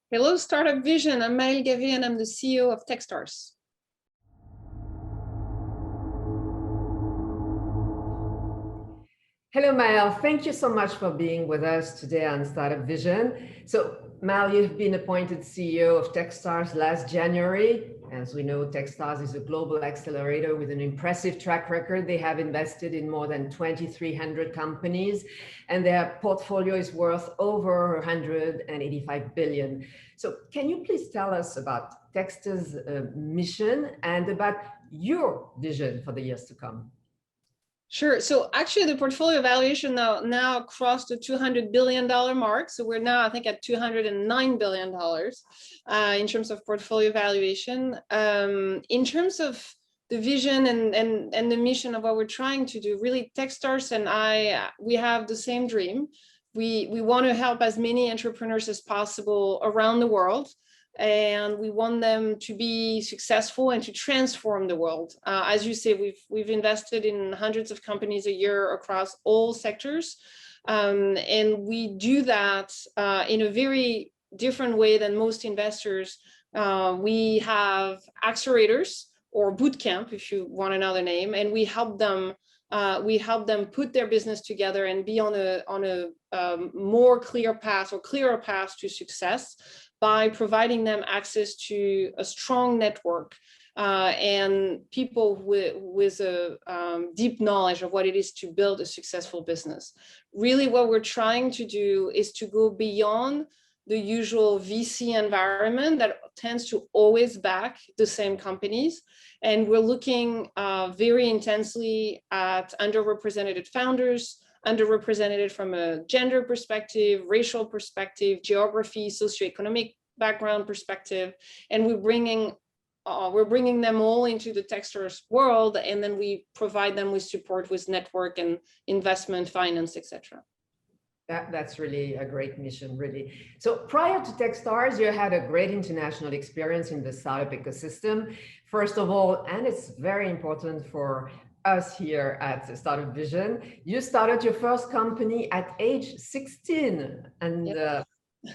Hello, Startup Vision. I'm Maelle Gavet and I'm the CEO of Techstars. Hello, Maelle. Thank you so much for being with us today on Startup Vision. So, Maelle, you've been appointed CEO of Techstars last January. As we know, Techstars is a global accelerator with an impressive track record. They have invested in more than 2,300 companies, and their portfolio is worth over 185 billion. So, can you please tell us about Techstars' mission and about your vision for the years to come? Sure. So actually the portfolio valuation now crossed the $200 billion mark. So we're now, I think, at $209 billion in terms of portfolio valuation. In terms of the vision and the mission of what we're trying to do, really Techstars and we have the same dream. We want to help as many entrepreneurs as possible around the world. And we want them to be successful and to transform the world. As you say, we've invested in hundreds of companies a year across all sectors. And we do that in a very different way than most investors. We have accelerators or bootcamp, if you want another name, and we help them put their business together and be on a more clear path or clearer path to success by providing them access to a strong network and people with a deep knowledge of what it is to build a successful business. Really, what we're trying to do is to go beyond the usual VC environment that tends to always back the same companies. And we're looking very intensely at underrepresented founders, underrepresented from a gender perspective, racial perspective, geography, socioeconomic background perspective, and we're bringing them all into the Techstars world, and then we provide them with support with network and investment, finance, etc. That's really a great mission, really. So prior to Techstars, you had a great international experience in the startup ecosystem. First of all, and it's very important for us here at Startup Vision, you started your first company at age 16. And yeah,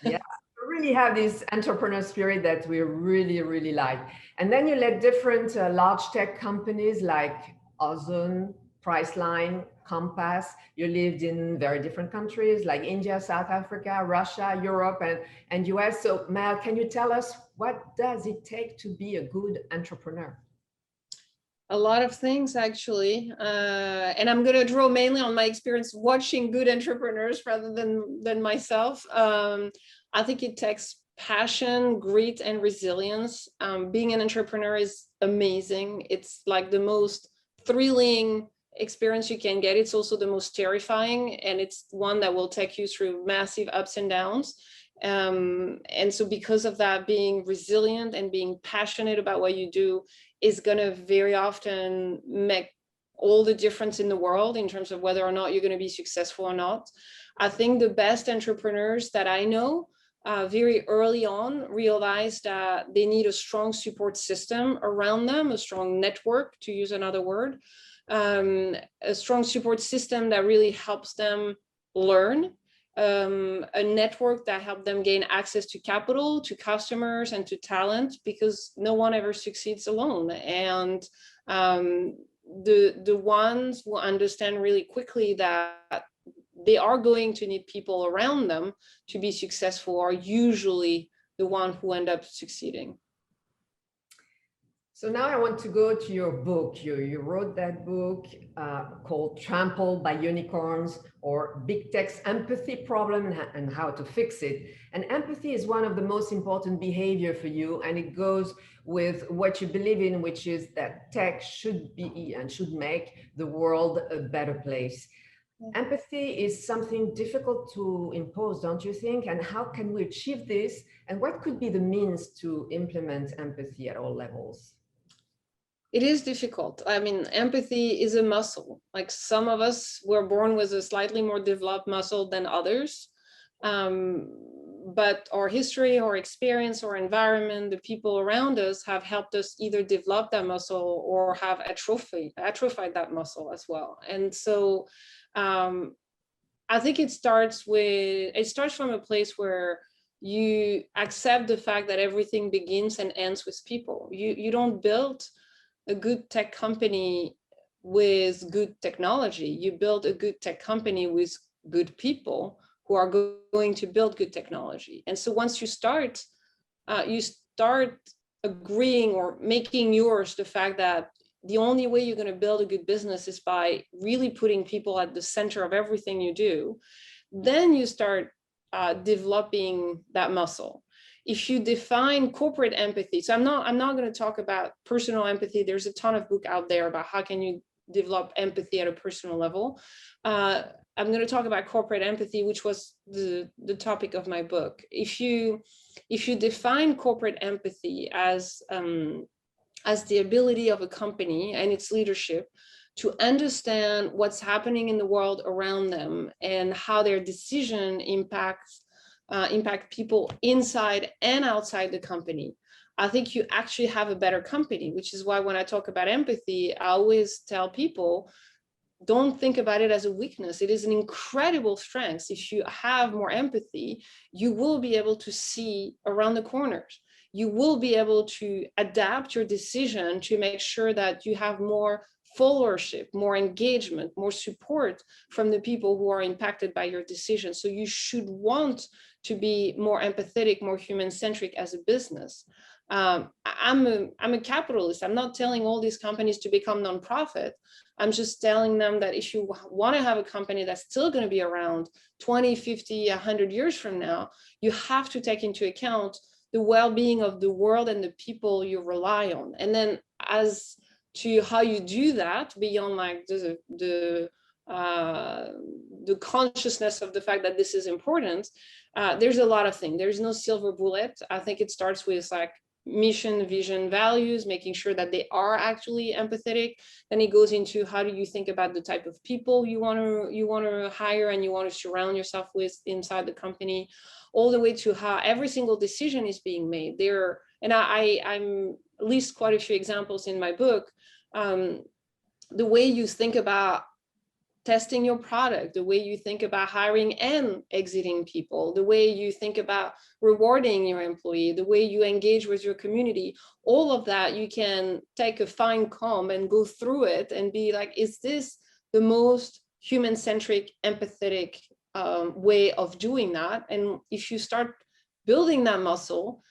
you really have this entrepreneur spirit that we really, really like. And then you led different large tech companies like Ozon, Priceline, Compass. You lived in very different countries like India, South Africa, Russia, Europe, and US. So Maelle, can you tell us, what does it take to be a good entrepreneur? A lot of things, actually. And I'm going to draw mainly on my experience watching good entrepreneurs rather than myself. I think it takes passion, grit, and resilience. Being an entrepreneur is amazing. It's like the most thrilling experience you can get. It's also the most terrifying, and it's one that will take you through massive ups and downs. And so because of that, being resilient and being passionate about what you do is going to very often make all the difference in the world in terms of whether or not you're going to be successful or not. I think the best entrepreneurs that I know very early on realized that they need a strong support system around them, a strong network, to use another word, a strong support system that really helps them learn, a network that helped them gain access to capital, to customers, and to talent, because no one ever succeeds alone. And the ones who understand really quickly that they are going to need people around them to be successful are usually the ones who end up succeeding. So now I want to go to your book. You wrote that book called Trampled by Unicorns, or Big Tech's Empathy Problem and How to Fix It. And empathy is one of the most important behavior for you, and it goes with what you believe in, which is that tech should be and should make the world a better place. Empathy is something difficult to impose, don't you think? And how can we achieve this? And what could be the means to implement empathy at all levels? It is difficult. I mean, empathy is a muscle. Like, some of us were born with a slightly more developed muscle than others. But our history, our experience, our environment, the people around us have helped us either develop that muscle or have atrophied that muscle as well. And so I think it starts from a place where you accept the fact that everything begins and ends with people. You don't build a good tech company with good technology. You build a good tech company with good people who are going to build good technology. And so once you start agreeing or making yours the fact that the only way you're going to build a good business is by really putting people at the center of everything you do, then you start developing that muscle. If you define corporate empathy, so I'm not going to talk about personal empathy. There's a ton of book out there about how can you develop empathy at a personal level. I'm going to talk about corporate empathy, which was the topic of my book. If you define corporate empathy as the ability of a company and its leadership to understand what's happening in the world around them and how their decision impact people inside and outside the company, I think you actually have a better company, which is why when I talk about empathy, I always tell people, don't think about it as a weakness. It is an incredible strength. If you have more empathy, you will be able to see around the corners. You will be able to adapt your decision to make sure that you have more followership, more engagement, more support from the people who are impacted by your decision. So you should want to be more empathetic, more human-centric as a business. I'm a capitalist. I'm not telling all these companies to become nonprofit. I'm just telling them that if you want to have a company that's still going to be around 20, 50, 100 years from now, you have to take into account the well-being of the world and the people you rely on. And then as to how you do that, beyond like the consciousness of the fact that this is important, there's a lot of things. There's no silver bullet. I think it starts with like mission, vision, values, making sure that they are actually empathetic. Then it goes into how do you think about the type of people you want to hire and you want to surround yourself with inside the company, all the way to how every single decision is being made there. And I'm list quite a few examples in my book. The way you think about testing your product, the way you think about hiring and exiting people, the way you think about rewarding your employee, the way you engage with your community, all of that, you can take a fine comb and go through it and be like, is this the most human-centric, empathetic way of doing that? And if you start building that muscle,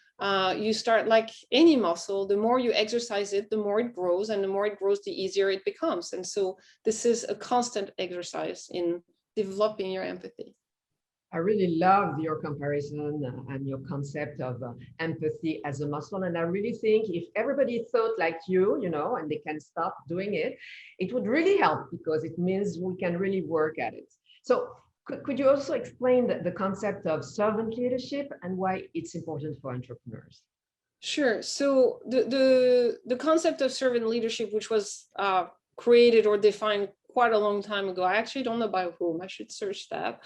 you start like any muscle, the more you exercise it, the more it grows, and the more it grows, the easier it becomes. And so this is a constant exercise in developing your empathy. I really love your comparison and your concept of empathy as a muscle. And I really think if everybody thought like you, and they can stop doing it, it would really help, because it means we can really work at it. So could you also explain the concept of servant leadership and why it's important for entrepreneurs? Sure. So the concept of servant leadership, which was created or defined quite a long time ago, I actually don't know by whom, I should search that,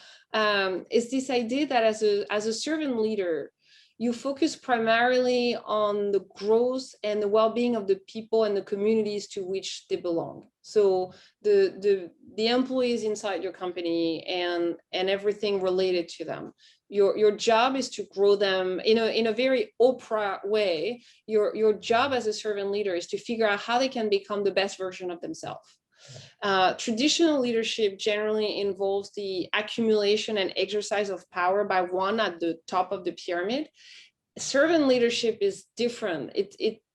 is this idea that as a servant leader, you focus primarily on the growth and the well-being of the people and the communities to which they belong. So the employees inside your company and everything related to them. Your job is to grow them in a very Oprah way. Your job as a servant leader is to figure out how they can become the best version of themselves. Traditional leadership generally involves the accumulation and exercise of power by one at the top of the pyramid. Servant leadership is different.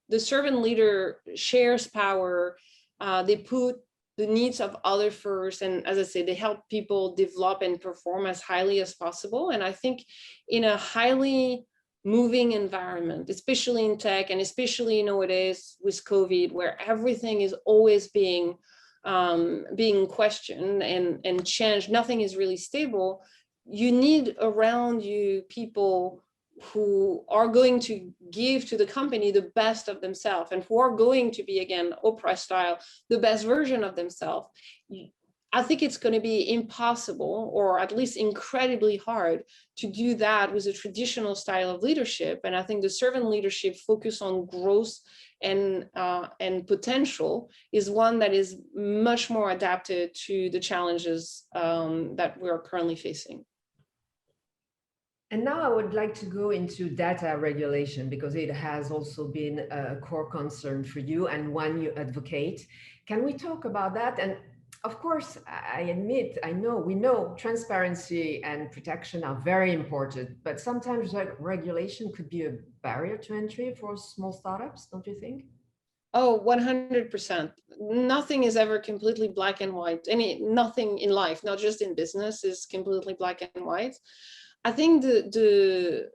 The servant leader shares power. They put the needs of others first, and as I say, they help people develop and perform as highly as possible. And I think in a highly moving environment, especially in tech, and especially nowadays with COVID, where everything is always being questioned and changed, nothing is really stable, you need around you people who are going to give to the company the best of themselves and who are going to be, again, Oprah style, the best version of themselves. I think it's going to be impossible, or at least incredibly hard, to do that with a traditional style of leadership. And I think the servant leadership focus on growth and potential is one that is much more adapted to the challenges that we're currently facing. And now I would like to go into data regulation because it has also been a core concern for you and one you advocate. Can we talk about that? And of course, I admit, we know transparency and protection are very important, but sometimes regulation could be a barrier to entry for small startups, don't you think? Oh, 100%. Nothing is ever completely black and white. Nothing in life, not just in business, is completely black and white. I think the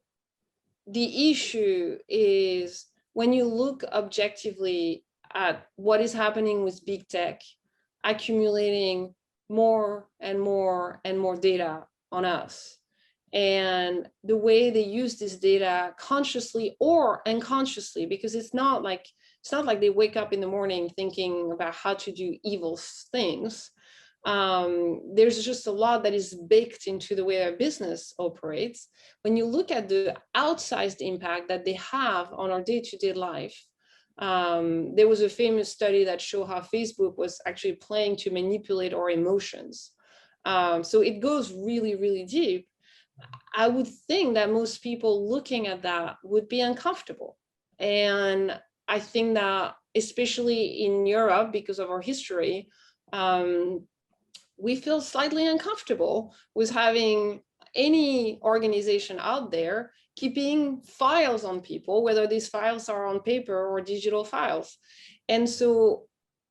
issue is when you look objectively at what is happening with big tech, accumulating more and more and more data on us. And the way they use this data consciously or unconsciously, because it's not like they wake up in the morning thinking about how to do evil things. There's just a lot that is baked into the way our business operates. When you look at the outsized impact that they have on our day-to-day life, there was a famous study that showed how Facebook was actually playing to manipulate our emotions. So it goes really, really deep. I would think that most people looking at that would be uncomfortable. And I think that especially in Europe, because of our history, we feel slightly uncomfortable with having any organization out there keeping files on people, whether these files are on paper or digital files. And so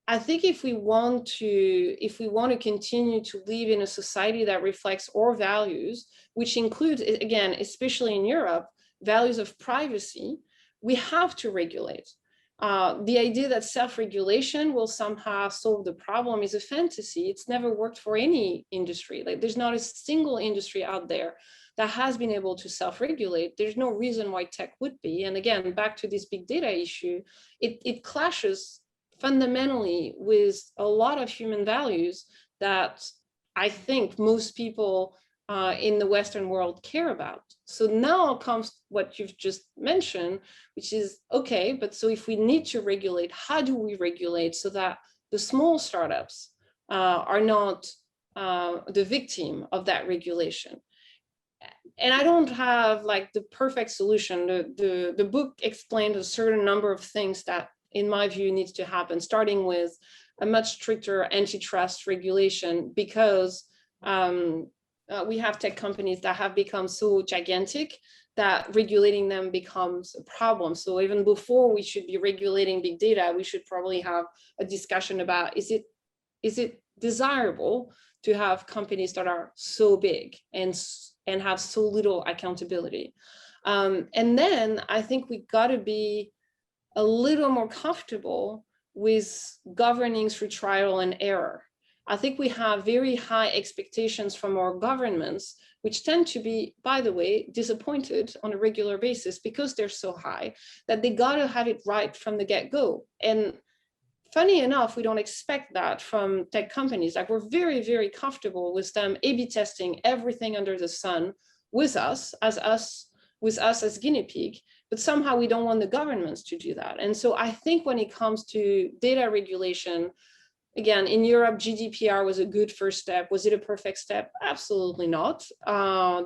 I think if we want to continue to live in a society that reflects our values, which includes, again, especially in Europe, values of privacy, we have to regulate. The idea that self-regulation will somehow solve the problem is a fantasy. It's never worked for any industry. Like, there's not a single industry out there that has been able to self-regulate. There's no reason why tech would be. And again, back to this big data issue, it clashes fundamentally with a lot of human values that I think most people in the Western world care about. So now comes what you've just mentioned, which is, okay, but so if we need to regulate, how do we regulate so that the small startups are not the victim of that regulation? And I don't have like the perfect solution. The book explained a certain number of things that, in my view, needs to happen, starting with a much stricter antitrust regulation, because we have tech companies that have become so gigantic that regulating them becomes a problem. So even before we should be regulating big data, we should probably have a discussion about, is it desirable to have companies that are so big and have so little accountability? And then I think we got to be a little more comfortable with governing through trial and error. I think we have very high expectations from our governments, which tend to be, by the way, disappointed on a regular basis because they're so high, that they got to have it right from the get-go. And funny enough, we don't expect that from tech companies. Like, we're very, very comfortable with them A/B testing everything under the sun with us as guinea pig, but somehow we don't want the governments to do that. And so I think when it comes to data regulation, again, in Europe, GDPR was a good first step. Was it a perfect step? Absolutely not.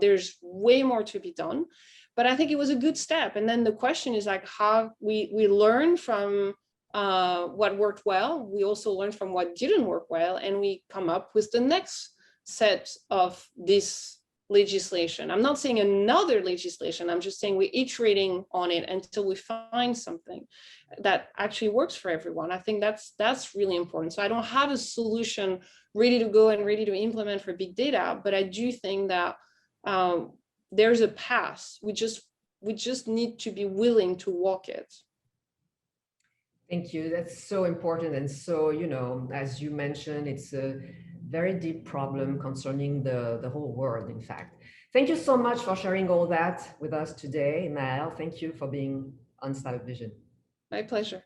There's way more to be done, but I think it was a good step. And then the question is like, how we learn from what worked well. We also learn from what didn't work well, and we come up with the next set of this legislation. I'm not saying another legislation. I'm just saying we're iterating on it until we find something that actually works for everyone. I think that's really important. So I don't have a solution ready to go and ready to implement for big data, but I do think that there's a path. We just need to be willing to walk it. Thank you. That's so important. And so, as you mentioned, it's a very deep problem concerning the whole world, in fact. Thank you so much for sharing all that with us today, Maelle. Thank you for being on Startup Vision. My pleasure.